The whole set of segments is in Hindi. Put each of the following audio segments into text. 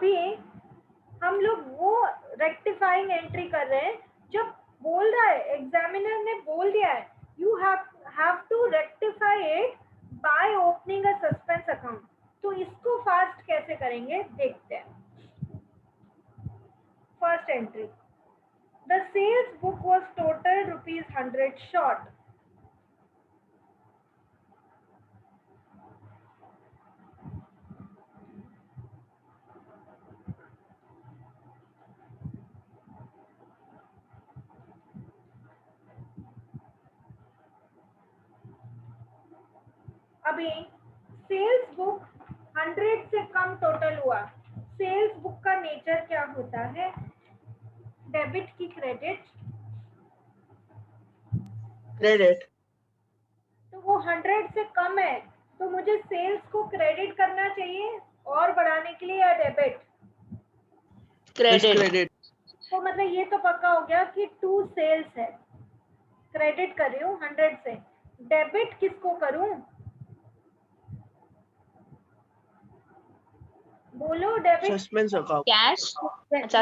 अभी हम लोग वो रेक्टिफाइंग एंट्री कर रहे हैं जब बोल रहा है, एग्जामिनर ने बोल दिया है you have to rectify it by opening a suspense account, तो इसको फास्ट कैसे करेंगे देखते हैं। First entry, the sales book was total ₹100 short. अभी सेल्स बुक 100 से कम टोटल हुआ, सेल्स बुक का नेचर क्या होता है, डेबिट की क्रेडिट? क्रेडिट। तो वो 100 से कम है तो मुझे सेल्स को क्रेडिट करना चाहिए और बढ़ाने के लिए या डेबिट? क्रेडिट। तो मतलब ये तो पक्का हो गया कि 2 सेल्स है, क्रेडिट कर रही हूँ 100 से, डेबिट किसको करूं? बोलो डेबिट। Suspense account. कैश। अच्छा,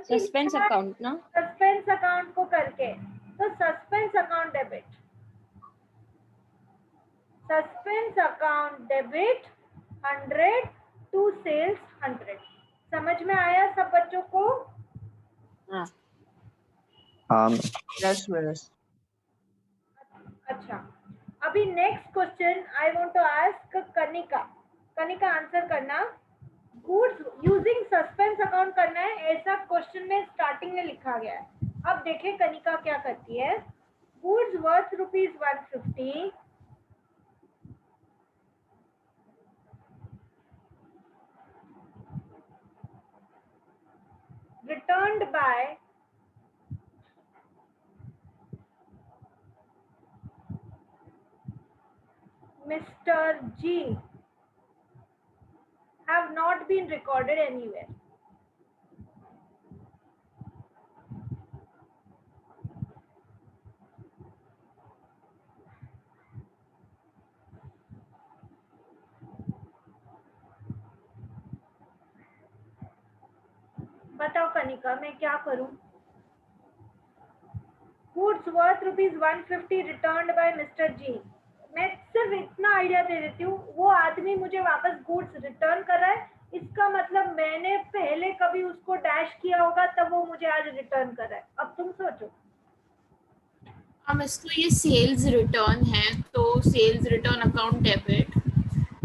सस्पेंस अकाउंट ना, सस्पेंस अकाउंट को करके, तो suspense account debit, suspense account debit 100 to sales 100। समझ में आया सब बच्चों को? हाँ। Yes yes. अच्छा, अभी next question I want to ask Kanika. Kanika answer करना, गुड्स यूजिंग सस्पेंस अकाउंट करना है, ऐसा क्वेश्चन में स्टार्टिंग में लिखा गया है। अब देखें कनिका क्या करती है। Goods worth ₹150 returned by Mr. G have not been recorded anywhere. बताओ कनिका मैं क्या करूं? Goods worth ₹150 returned by Mr. G. मैं सिर्फ इतना आइडिया दे देती हूँ, वो आदमी मुझे वापस गुड्स रिटर्न कर रहा है, इसका मतलब मैंने पहले कभी उसको डैश किया होगा तब वो मुझे आज रिटर्न कर रहा है। अब तुम सोचो। हम इसको, ये सेल्स रिटर्न है तो सेल्स रिटर्न अकाउंट डेबिट।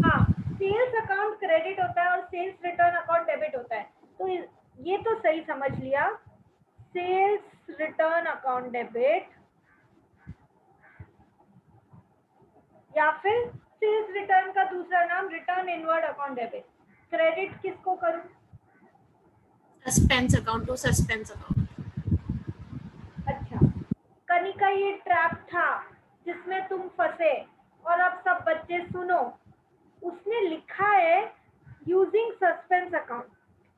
हाँ, सेल्स अकाउंट क्रेडिट होता है और सेल्स रिटर्न अकाउंट डेबिट होता है, तो ये तो सही समझ लिया, सेल्स रिटर्न अकाउंट डेबिट या फिर सेल्स रिटर्न का दूसरा नाम return inward account debit. Credit किसको करूं? Suspense account to suspense account. अच्छा, कनिका ये ट्रैप था जिसमें तुम फंसे, और अब सब बच्चे सुनो, उसने लिखा है यूजिंग सस्पेंस अकाउंट।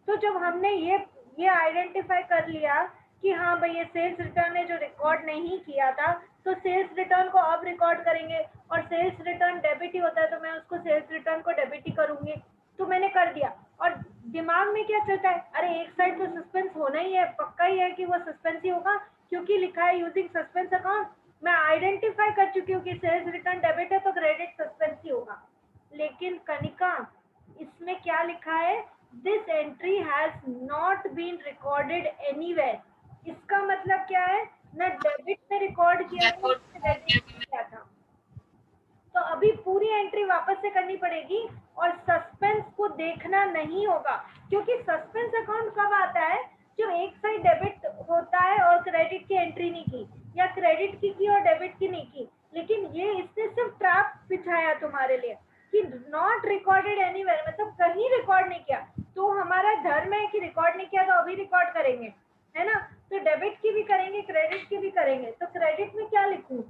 तो जब हमने ये आइडेंटिफाई कर लिया कि हाँ भाई ये सेल्स रिटर्न है जो रिकॉर्ड नहीं किया था, तो सेल्स रिटर्न को अब रिकॉर्ड करेंगे, और सेल्स रिटर्न डेबिट ही होता है तो मैं उसको सेल्स रिटर्न को डेबिट ही करूंगी। तो मैंने कर दिया, और दिमाग में क्या चलता है, अरे एक साइड तो सस्पेंस होना ही है, पक्का ही है कि वो सस्पेंस ही होगा क्योंकि लिखा है यूजिंग सस्पेंस अकाउंट। मैं आइडेंटिफाई कर चुकी हूँ कि सेल्स रिटर्न डेबिट है तो क्रेडिट सस्पेंस ही होगा। लेकिन कनिका इसमें क्या लिखा है, this entry has not been recorded anywhere. इसका मतलब क्या है, ना डेबिट में रिकॉर्ड किया था ना क्रेडिट किया था। तो अभी पूरी एंट्री वापस से करनी पड़ेगी और सस्पेंस को देखना नहीं होगा, क्योंकि सस्पेंस अकाउंट कब आता है, जो एक साइड डेबिट होता है और क्रेडिट की एंट्री नहीं की, या क्रेडिट की और डेबिट की नहीं की। लेकिन ये इसने सिर्फ ट्रैप बिछाया तुम्हारे लिए कि नॉट रिकॉर्डेड एनीवेयर, मतलब कहीं रिकॉर्ड नहीं किया। तो हमारा धर्म है कि रिकॉर्ड नहीं किया तो अभी रिकॉर्ड करेंगे, है ना? तो डेबिट की भी करेंगे, क्रेडिट की भी करेंगे। तो क्रेडिट में क्या लिखूं?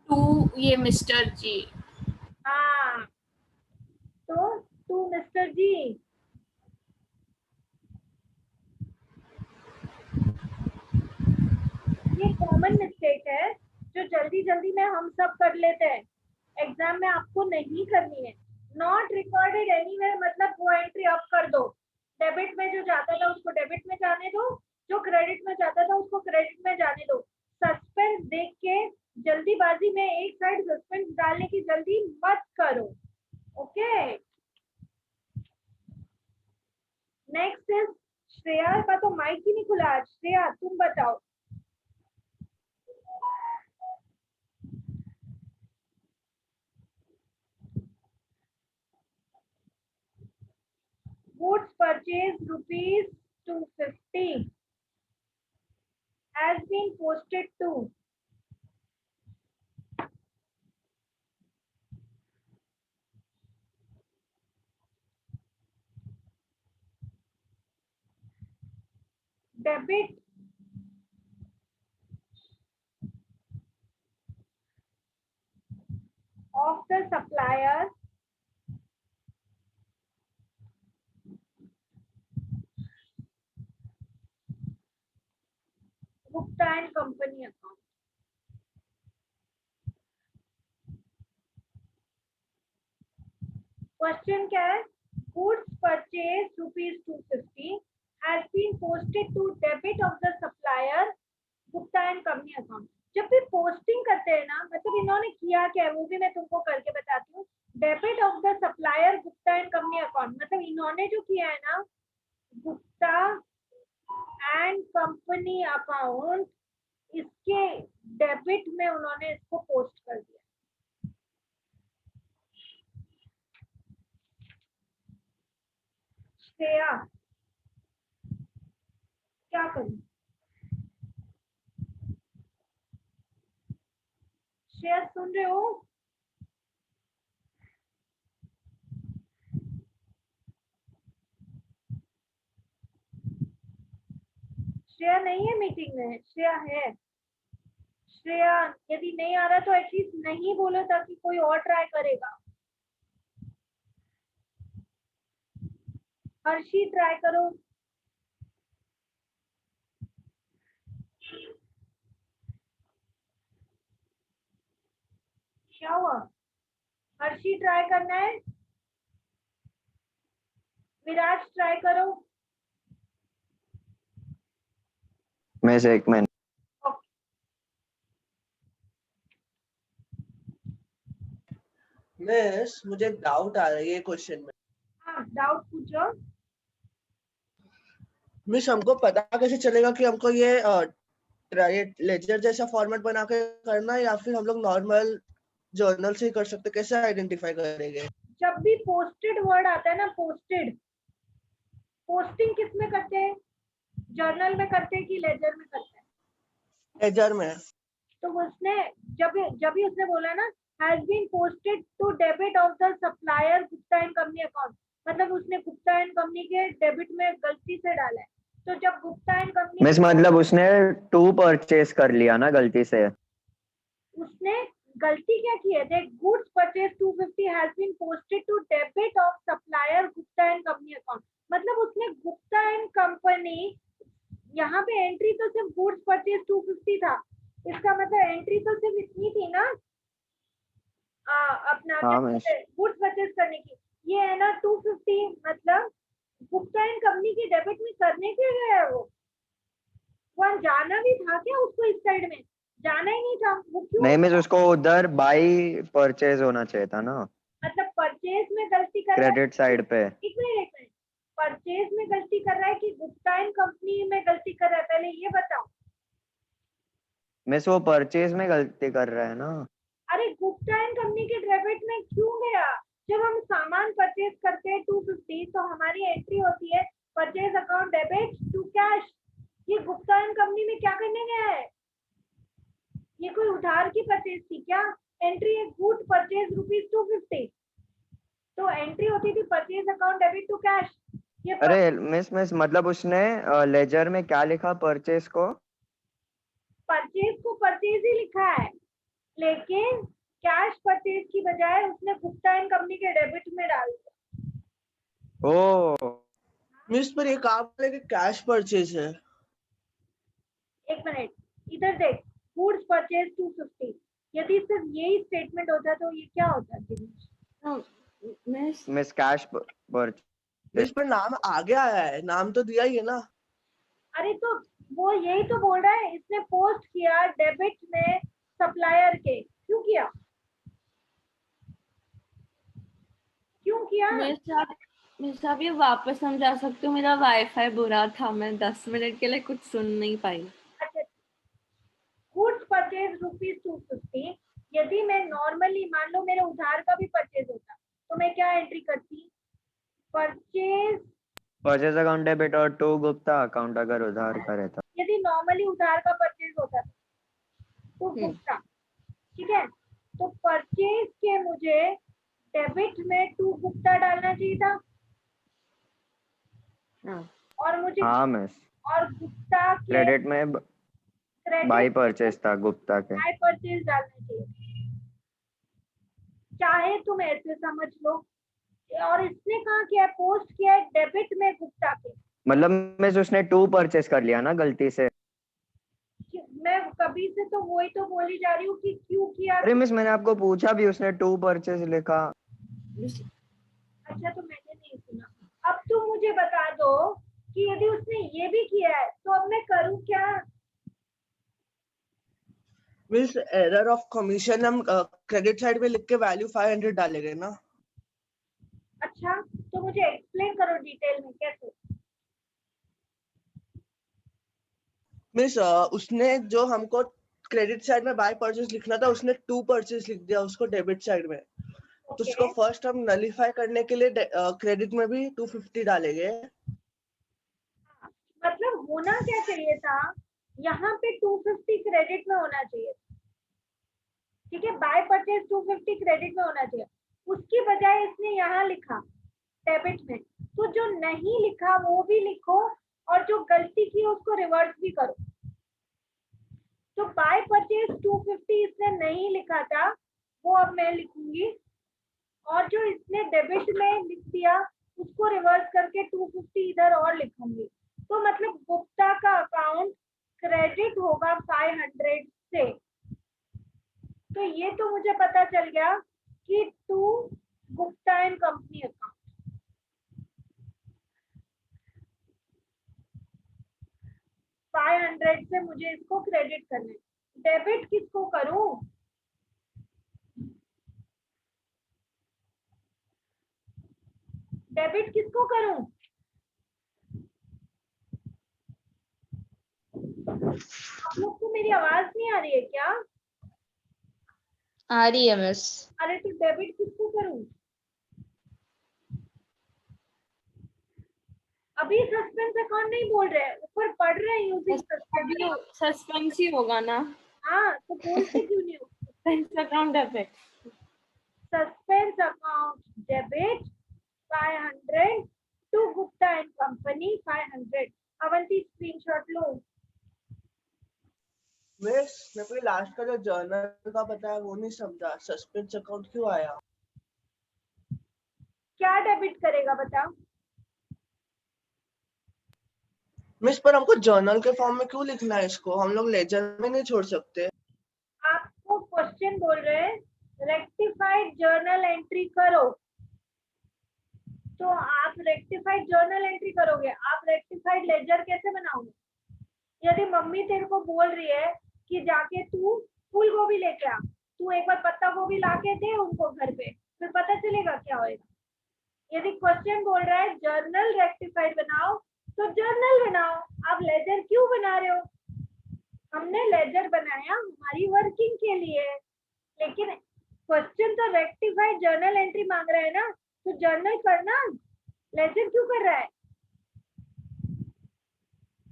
टू ये मिस्टर जी। हाँ, तो टू मिस्टर जी। ये कॉमन मिस्टेक है जो जल्दी जल्दी में हम सब कर लेते हैं, एग्जाम में आपको नहीं करनी है। नॉट रिकॉर्डेड एनीवेयर मतलब वो एंट्री अब में जो जाता था उसको डेबिट में जाने दो, जो क्रेडिट में जाता था उसको क्रेडिट में जाने दो। सस्पेंस देख के जल्दीबाजी में एक साइड सस्पेंस डालने की जल्दी मत करो। ओके, नेक्स्ट इज श्रेया का तो माइक ही नहीं खुला आज। श्रेया तुम बताओ। Goods purchase ₹250 has been posted to debit of the supplier Gupta and Company account. Question क्या है? Goods purchase ₹250 has been posted to debit of the supplier Gupta and Company account. जब भी पोस्टिंग करते हैं ना, मतलब इन्होंने किया क्या है वो भी मैं तुमको करके बताती हूँ। Debit of the supplier Gupta and company account, मतलब इन्होंने जो किया है ना गुप्ता एंड कंपनी अकाउंट, इसके डेबिट में उन्होंने इसको पोस्ट कर दिया। श्रेया क्या करूं? श्रेया सुन रहे हो? श्रेया नहीं है मीटिंग में? श्रेया है? श्रेया यदि नहीं आ रहा तो एटलीस्ट नहीं बोलो ताकि कोई और ट्राई करेगा। हर्षी ट्राई करो। क्या हुआ? हर्षी ट्राई करना है? विराज ट्राई करो। मिस एक मिनट। मिस मुझे डाउट आ रही है क्वेश्चन में। हाँ डाउट पूछो। मिस हमको पता कैसे चलेगा कि हमको ये लेजर जैसा फॉर्मेट बना के करना है या फिर हम लोग नॉर्मल जर्नल से ही कर सकते? कैसे आइडेंटिफाई करेंगे? जब भी पोस्टेड वर्ड आता है ना, पोस्टेड, पोस्टिंग किस में करते हैं? जर्नल में करते हैं कि लेजर में करते हैं? लेजर में। तो उसने जब भी उसने बोला ना has been posted to debit of the supplier Gupta and company account, मतलब उसने गुप्ता एंड कंपनी के डेबिट में गलती से डाला है। तो जब गुप्ता एंड कंपनी मिस मतलब उसने 2 परचेस कर लिया ना गलती से। उसने गलती क्या की है? देख, goods purchase 250 has been posted to debit of supplier Gupta and company account, मतलब उसने गुप्ता एंड कंपनी, यहाँ पे एंट्री तो सिर्फ गुड्स परचेज 250 था, इसका मतलब एंट्री तो सिर्फ इतनी थी ना अपना गुड्स परचेज करने की। ये है ना 250, मतलब गुप्ता एंड कंपनी की डेबिट में करने के लिए है वो जाना भी था क्या उसको? इस साइड में जाना ही नहीं था वो। क्यों नहीं मिस उसको उधर बाई परचेज होना चाहिए था ना, मतलब परचेज में गलती कर रहा है क्रेडिट साइड पे। एक मिनट, परचेज में गलती कर रहा है कि गुप्ता एंड कंपनी में गलती कर रहा है, पहले ये बताओ। मिस वो परचेज में गलती कर रहा है ना। अरे गुप्ता एंड कंपनी के डेबिट में क्यों गया? जब हम सामान परचेज करते हैं 250 तो हमारी एंट्री होती है purchase account debit to cash. ये गुप्ता एंड कंपनी में क्या करने गया है? ये कोई उधार की परचेज थी क्या? एंट्री है गुड परचेज ₹250, तो एंट्री होती थी purchase account debit to cash. ये अरे मिस मतलब उसने लेजर में क्या लिखा परचेज को? परचेज को परचेज ही लिखा है, लेकिन कैश परचेज की बजाय उसने गुप्ता एंड कंपनी के डेबिट में डाल दिया। ओ मिस पर ये काम लेके कैश परचेज है। एक मिनट, इधर देख, गुड्स परचेज 250, यदि सिर्फ यही स्टेटमेंट होता तो ये क्या होता? Miss miss cash purchase. इस पर नाम आगे आया है, नाम तो दिया ही है ना। अरे तो वो यही तो बोल रहा है, इसने पोस्ट किया डेबिट में सप्लायर के, क्यों किया? क्यों किया? मेरे साहब ये वापस समझा सकते हो? मेरा वाईफाई बुरा था, मैं 10 मिनट के लिए कुछ सुन नहीं पाई। अच्छा, गुड्स परचेज ₹250। यदि मैं नॉर्मली, मान लो मेरे उधार का भी परचेज होता, तो मैं क्या एंट्री करती? परचेज, परचेज अकाउंट डेबिट और टू गुप्ता अकाउंट अगर उधार का रहता। यदि नॉर्मली उधार का परचेज होता तो गुप्ता, ठीक है। तो परचेज के मुझे डेबिट में टू गुप्ता डालना चाहिए था, हाँ। और मुझे हाँ मिस, और गुप्ता के क्रेडिट में बाई परचेज था गुप्ता के। बाय परचेज डालना चाहिए। चाहे तुम ऐसे समझ लो, और इसने कहा किया, पोस्ट किया है डेबिट में गुप्ता के। मतलब मिस उसने टू परचेज कर लिया ना गलती से। मैं कभी से तो वही तो बोली जा रही हूँ कि क्यों किया। अरे मिस मैंने आपको पूछा भी, उसने टू परचेज लिखा। अच्छा, तो मैंने नहीं सुना। अब तुम मुझे बता दो कि यदि उसने ये भी किया है तो अब मैं करूँ क्या? मीन्स एरर ऑफ कमीशन हम क्रेडिट साइड में लिख के वैल्यू 500 डालेंगे ना। अच्छा, तो मुझे एक्सप्लेन करो डिटेल में कैसे। मीन्स उसने जो हमको क्रेडिट साइड में बाय परचेज लिखना था, उसने टू परचेज लिख दिया उसको डेबिट साइड में। तो उसको फर्स्ट हम नलिफाई करने के लिए क्रेडिट में भी 250 डालेंगे। मतलब होना क्या चाहिए था, यहाँ पे 250 क्रेडिट में होना चाहिए, ठीक है। बाय परचेज 250 क्रेडिट में होना चाहिए, उसकी बजाय इसने यहाँ लिखा डेबिट में। तो जो नहीं लिखा वो भी लिखो, और जो गलती की उसको रिवर्स भी करो। तो बाय परचेज 250 इसने नहीं लिखा था, वो अब मैं लिखूंगी, और जो इसने डेबिट में लिख दिया उसको रिवर्स करके 250 इधर और लिखूंगी। तो मतलब गुप्ता का अकाउंट क्रेडिट होगा 500 से। तो ये तो मुझे पता चल गया कि to Gupta and company account. 500 से मुझे इसको क्रेडिट करना है। डेबिट किसको करूं? डेबिट किसको करूं? आप लोग को मेरी आवाज नहीं आ रही है क्या? आ रही है मिस। अरे तो डेबिट किसको करूं? अभी सस्पेंस अकाउंट नहीं बोल रहे हैं, ऊपर पढ़ रहे हैं यूजिंग सस्पेंस। सस्पेंस ही होगा ना। हाँ, तो बोलते क्यों नहीं हो? Suspense account debit. Suspense account debit 500 to Gupta and company 500। Avanti screenshot लो। मिस मैं कोई लास्ट का जो जर्नल का बताया वो नहीं समझा, सस्पेंस अकाउंट क्यों आया? क्या डेबिट करेगा बताओ? मिस पर हमको जर्नल के फॉर्म में क्यों लिखना है इसको? हम लोग लेजर में नहीं छोड़ सकते? आपको क्वेश्चन बोल रहे हैं रेक्टिफाइड जर्नल एंट्री करो, तो आप रेक्टिफाइड जर्नल एंट्री करोगे। आप रेक्टिफाइड लेजर कैसे बनाओगे? यदि मम्मी तेरे को बोल रही है कि जाके तू फूल गोभी लेके आ, तू एक बार पत्ता गोभी लाके दे उनको घर पे, फिर पता चलेगा क्या होएगा। यदि क्वेश्चन बोल रहा है जर्नल रेक्टिफाइड बनाओ, तो जर्नल बनाओ। आप लेजर क्यों बना रहे हो? हमने लेजर बनाया हमारी वर्किंग के लिए, लेकिन क्वेश्चन तो रेक्टिफाइड जर्नल एंट्री मांग रहा है ना, तो जर्नल करना, लेजर क्यों कर रहा है?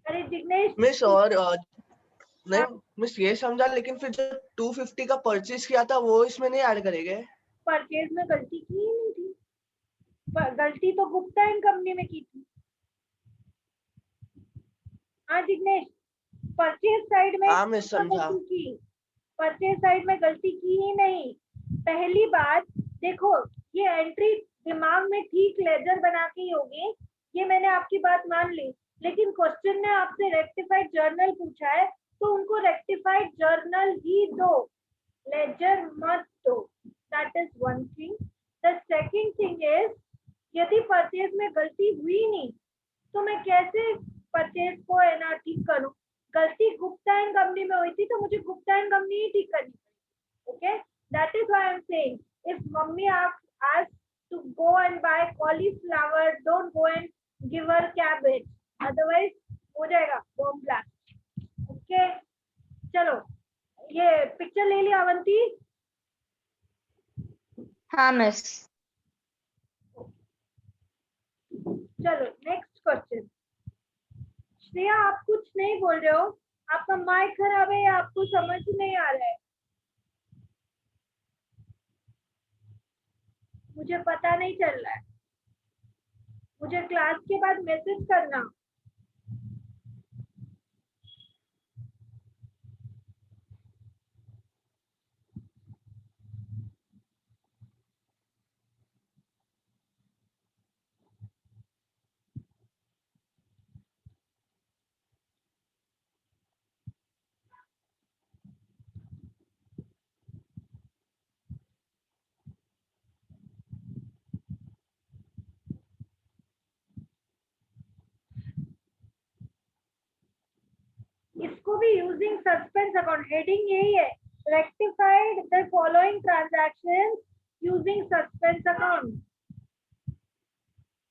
अरे जिग्नेश, मिस और नहीं मिस ये समझा, लेकिन फिर जो 250 का परचेज किया था वो इसमें नहीं ऐड करेंगे? परचेज में गलती की ही नहीं थी, गलती तो गुप्ता एंड कंपनी में की थी। हाँ जिग्नेश, परचेज साइड में हाँ मिस समझा। गलती की, परचेज साइड में गलती की ही नहीं। पहली बात देखो, ये एंट्री दिमाग में ठीक लेजर बना के ही होगी, ये मैंने आपकी बात मान ली, लेकिन क्वेश्चन ने आपसे रेक्टिफाइड जर्नल पूछा है, तो उनको रेक्टिफाइड जर्नल ही दो, लेजर मत दो। That is one thing. The second thing is, यदि परचेज में गलती मैं कैसे परचेज को है ना ठीक करूं? गलती गुप्ता एंड कंपनी में हुई थी तो मुझे गुप्ता एंड कंपनी ही ठीक करनी पड़ी. Okay, that is why I am saying if mummy asks to go and buy cauliflower, don't go and give her cabbage, otherwise हो जाएगा bomb blast. ओके, चलो ये पिक्चर ले लिया अवंती. हाँ मिस. चलो नेक्स्ट क्वेश्चन. श्रेया आप कुछ नहीं बोल रहे हो, आपका माइक खराब है या आपको समझ नहीं आ रहा है? मुझे पता नहीं चल रहा है. मुझे क्लास के बाद मैसेज करना. इसको भी यूजिंग सस्पेंस अकाउंट हेडिंग यही है, rectified the following transactions using suspense account.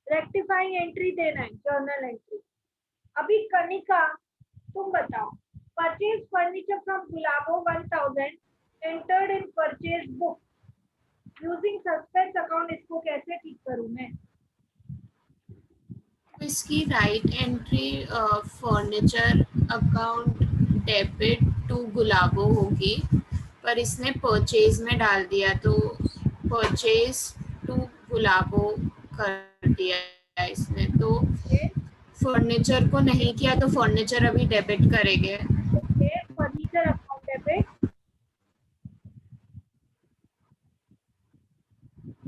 Rectifying entry देना है, जर्नल एंट्री. अभी कनिका तुम बताओ. Purchase furniture from Gulabo 1000 entered in purchase book using suspense account. इसको कैसे ठीक करूं मैं? इसकी right entry furniture account debit to Gulabo होगी, पर इसने परचेज में डाल दिया तो परचेज टू गुलाबो कर दिया इसने, तो फर्नीचर को नहीं किया तो फर्नीचर अभी डेबिट करेंगे. Okay, furniture account debit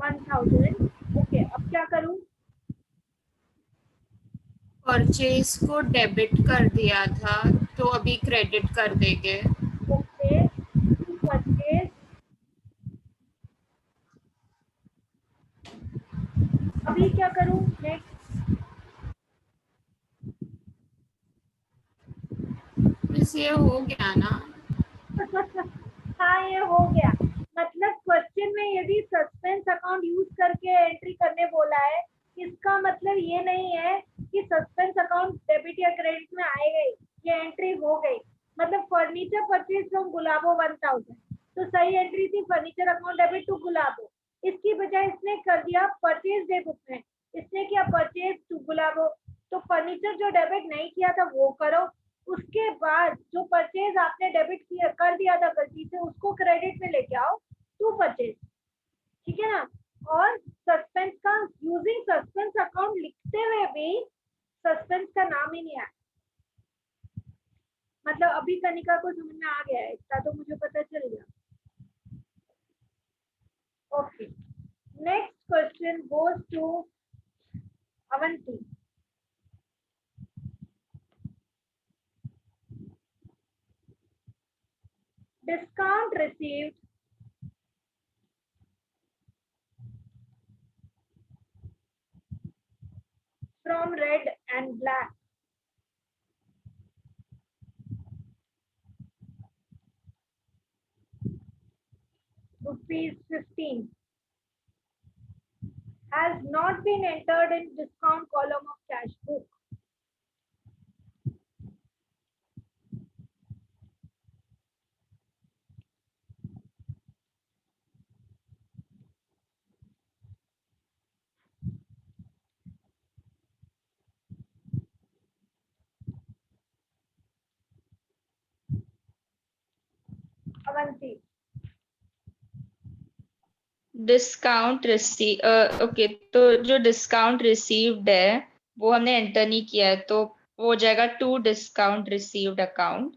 1000. Okay, अब क्या करूं? परचेज को डेबिट कर दिया था तो अभी क्रेडिट कर देंगे. Okay, purchase. अभी क्या करूं नेक्स्ट? बस ये हो गया ना. हाँ, ये हो गया. मतलब क्वेश्चन में यदि सस्पेंस अकाउंट यूज करके एंट्री करने बोला है, इसका मतलब ये नहीं है कि सस्पेंस अकाउंट डेबिट या क्रेडिट में आएगा ही. ये एंट्री हो गई. मतलब फर्नीचर परचेज फ्रॉम गुलाबो 1000 तो सही एंट्री थी फर्नीचर अकाउंट डेबिट टू गुलाबो. इसकी बजाय इसने कर दिया परचेज डे बुक में, इसने किया परचेज टू गुलाबो. तो फर्नीचर जो डेबिट नहीं किया था वो करो, उसके बाद जो परचेज आपने डेबिट किया कर दिया था गलती से उसको क्रेडिट में लेके आओ टू परचेज. ठीक है ना? और सस्पेंस का यूजिंग सस्पेंस अकाउंट लिखते हुए भी सस्पेंस का नाम ही नहीं आया. मतलब अभी कनिका को समझ में आ गया है, इतना तो मुझे पता चल गया. Okay, next question goes to Avanti. Discount received from red and black ₹15 has not been entered in discount column of cash book. Avanti. Discount receive okay, तो जो डिस्काउंट रिसीव्ड है वो हमने एंटर नहीं किया है तो वो हो जाएगा to discount received account.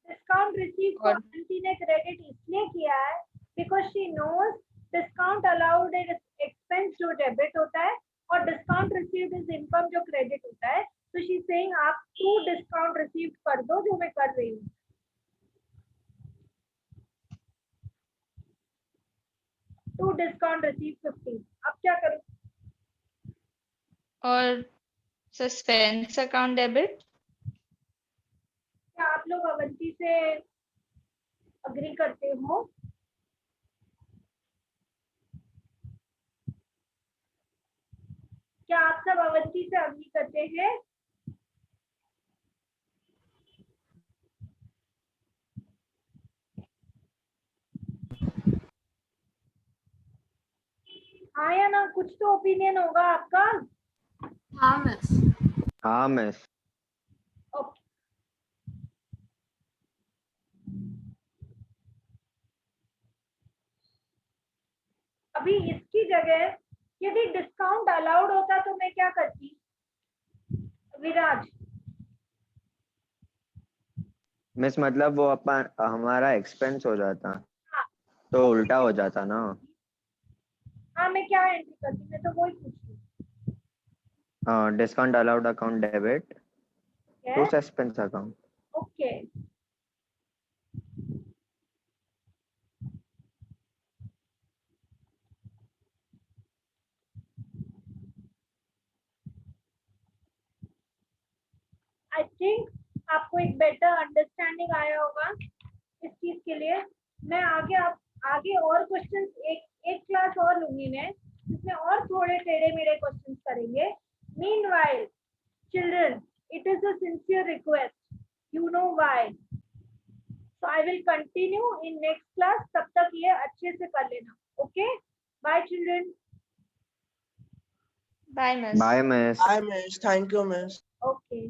Discount receive को और अवंती ने क्रेडिट इसलिए किया है because she knows discount allowed expense जो डेबिट होता है और डिस्काउंट रिसीव्ड इज इनकम जो क्रेडिट होता है. तो शी सेइंग आप टू डिस्काउंट रिसीव्ड कर दो जो मैं कर रही हूँ. To discount receive 15. अब क्या करूँ? और सस्पेंस अकाउंट डेबिट। क्या आप लोग अवंती से अग्री करते हो? क्या आप सब अवंती से अग्री करते हैं? हाँ या ना, कुछ तो ओपिनियन होगा आपका। हाँ मिस। हाँ मिस। ओके, अभी इसकी जगह यदि डिस्काउंट अलाउड होता तो मैं क्या करती विराज? मिस मतलब वो अपन हमारा एक्सपेंस हो जाता, हाँ तो उल्टा हो जाता ना। हाँ, मैं क्या एंट्री करती? मैं तो वही पूछ रही discount allowed account debit to हूँ। Suspense account. Okay, I think आपको एक बेटर अंडरस्टैंडिंग आया होगा इस चीज के लिए। मैं आगे और क्वेश्चंस एक क्लास और लूंगी मैं, जिसमें और थोड़े टेढ़े मेढ़े क्वेश्चंस करेंगे। Meanwhile children, it is a sincere request, you know why, so I will continue in next class. तब तक ये अच्छे से कर लेना। Okay, bye children. Bye miss. Bye miss. Hi, miss. Thank you, miss. Okay.